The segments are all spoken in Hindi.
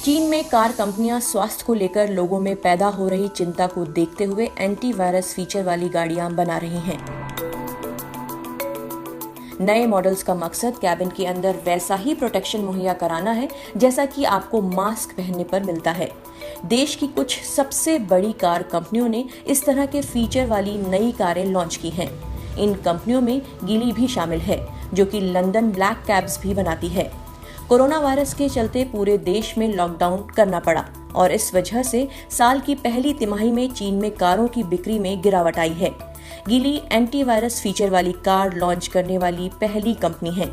चीन में कार कंपनियां स्वास्थ्य को लेकर लोगों में पैदा हो रही चिंता को देखते हुए एंटीवायरस फीचर वाली गाड़ियां बना रही हैं। नए मॉडल्स का मकसद कैबिन के अंदर वैसा ही प्रोटेक्शन मुहैया कराना है जैसा कि आपको मास्क पहनने पर मिलता है। देश की कुछ सबसे बड़ी कार कंपनियों ने इस तरह के फीचर वाली नई कारें लॉन्च की हैं। इन कंपनियों में गीली भी शामिल है, जो कि लंदन ब्लैक कैब्स भी बनाती है। कोरोना वायरस के चलते पूरे देश में लॉकडाउन करना पड़ा और इस वजह से साल की पहली तिमाही में चीन में कारों की बिक्री में गिरावट आई है। गीली एंटीवायरस फीचर वाली कार लॉन्च करने वाली पहली कंपनी है।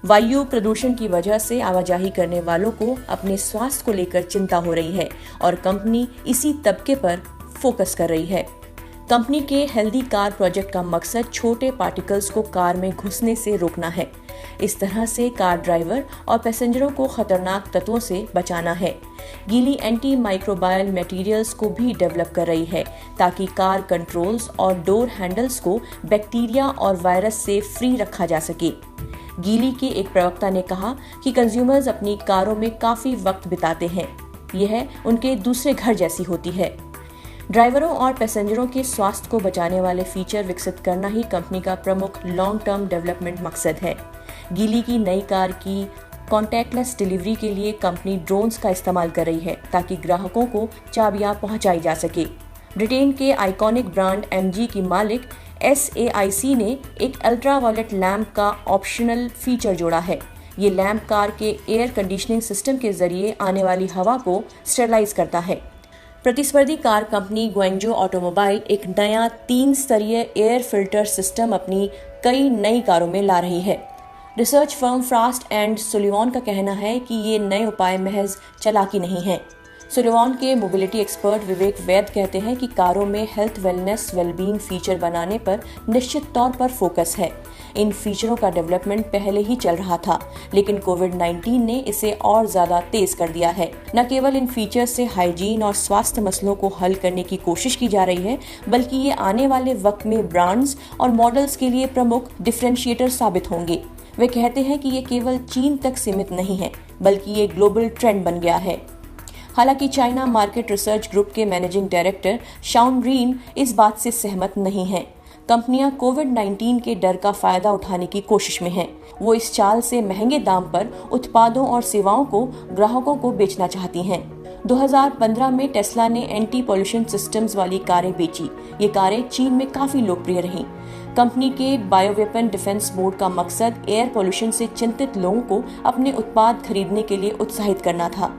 वायु प्रदूषण की वजह से आवाजाही करने वालों को अपने स्वास्थ्य को लेकर चिंता हो रही है और कंपनी इसी तबके पर फोकस कर रही है। कंपनी के हेल्दी कार प्रोजेक्ट का मकसद छोटे पार्टिकल्स को कार में घुसने से रोकना है। इस तरह से कार ड्राइवर और पैसेंजरों को खतरनाक तत्वों से बचाना है। गीली एंटी माइक्रोबायल मटेरियल्स को भी डेवलप कर रही है ताकि कार कंट्रोल्स और डोर हैंडल्स को बैक्टीरिया और वायरस से फ्री रखा जा सके। गीली के एक प्रवक्ता ने कहा कि कंज्यूमर्स अपनी कारों में काफी वक्त बिताते हैं। यह उनके दूसरे घर जैसी होती है। ड्राइवरों और पैसेंजरों के स्वास्थ्य को बचाने वाले फीचर विकसित करना ही कंपनी का प्रमुख लॉन्ग टर्म डेवलपमेंट मकसद है। गीली की नई कार की कॉन्टैक्टलेस डिलीवरी के लिए कंपनी ड्रोन्स का इस्तेमाल कर रही है ताकि ग्राहकों को चाबियां पहुंचाई जा सके। ब्रिटेन के आइकॉनिक ब्रांड MG की मालिक SAIC ने एक अल्ट्रावायलेट लैंप का ऑप्शनल फीचर जोड़ा है। ये लैंप कार के एयर कंडीशनिंग सिस्टम के जरिए आने वाली हवा को स्टेरलाइज करता है। प्रतिस्पर्धी कार कंपनी ग्वेंजो ऑटोमोबाइल एक नया 3 स्तरीय एयर फिल्टर सिस्टम अपनी कई नई कारों में ला रही है। Research firm Frost and Sullivan का कहना है कि ये नए उपाय महज चालाकी नहीं है। सुलिवान के मोबिलिटी एक्सपर्ट विवेक वैद कहते हैं कि कारों में हेल्थ वेलनेस वेलबींग फीचर बनाने पर निश्चित तौर पर फोकस है। इन फीचरों का डेवलपमेंट पहले ही चल रहा था, लेकिन कोविड-19 ने इसे और ज्यादा तेज कर दिया है। न केवल इन फीचर्स से हाइजीन और स्वास्थ्य मसलों को हल करने की कोशिश की जा रही है, बल्कि ये आने वाले वक्त में ब्रांड्स और मॉडल्स के लिए प्रमुख डिफरेंशिएटर साबित होंगे। वे कहते हैं कि ये केवल चीन तक सीमित नहीं है, बल्कि ये ग्लोबल ट्रेंड बन गया है। हालांकि चाइना मार्केट रिसर्च ग्रुप के मैनेजिंग डायरेक्टर शाओन रीन इस बात से सहमत नहीं हैं। कंपनियां कोविड-19 के डर का फायदा उठाने की कोशिश में हैं। वो इस चाल से महंगे दाम पर उत्पादों और सेवाओं को ग्राहकों को बेचना चाहती हैं। 2015 में टेस्ला ने एंटी पॉल्यूशन सिस्टम्स वाली कारें बेची। ये कारें चीन में काफी लोकप्रिय रहीं। कंपनी के बायोवेपन डिफेंस बोर्ड का मकसद एयर पॉल्यूशन से चिंतित लोगों को अपने उत्पाद खरीदने के लिए उत्साहित करना था।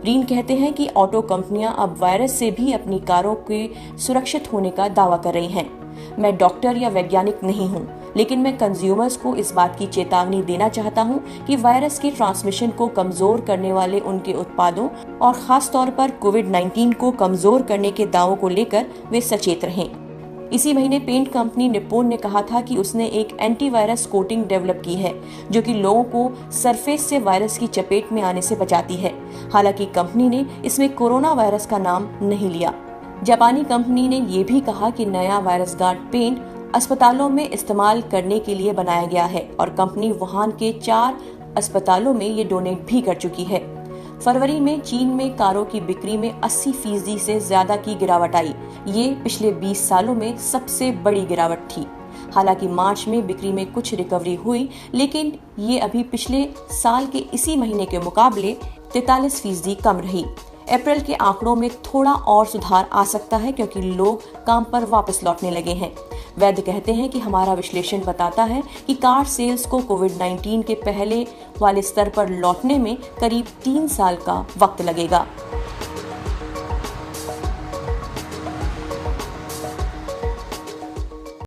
रीन कहते हैं कि ऑटो कंपनियां अब वायरस से भी अपनी कारों के सुरक्षित होने का दावा कर रही हैं। मैं डॉक्टर या वैज्ञानिक नहीं हूं, लेकिन मैं कंज्यूमर्स को इस बात की चेतावनी देना चाहता हूं कि वायरस के ट्रांसमिशन को कमजोर करने वाले उनके उत्पादों और खास तौर पर कोविड-19 को कमजोर करने के दावों को लेकर वे सचेत रहें। इसी महीने पेंट कंपनी निप्पॉन ने कहा था कि उसने एक एंटीवायरस कोटिंग डेवलप की है जो कि लोगों को सरफेस से वायरस की चपेट में आने से बचाती है। हालांकि कंपनी ने इसमें कोरोना वायरस का नाम नहीं लिया। जापानी कंपनी ने यह भी कहा कि नया वायरस गार्ड पेंट अस्पतालों में इस्तेमाल करने के लिए बनाया गया है और कंपनी वुहान के 4 अस्पतालों में ये डोनेट भी कर चुकी है। फरवरी में चीन में कारों की बिक्री में 80% से ज्यादा की गिरावट आई। ये पिछले 20 सालों में सबसे बड़ी गिरावट थी। हालांकि मार्च में बिक्री में कुछ रिकवरी हुई, लेकिन ये अभी पिछले साल के इसी महीने के मुकाबले 43% कम रही। अप्रैल के आंकड़ों में थोड़ा और सुधार आ सकता है क्योंकि लोग काम पर वापस लौटने लगे हैं। वैद्य कहते हैं कि हमारा विश्लेषण बताता है कि कार सेल्स को कोविड-19 के पहले वाले स्तर पर लौटने में करीब 3 साल का वक्त लगेगा।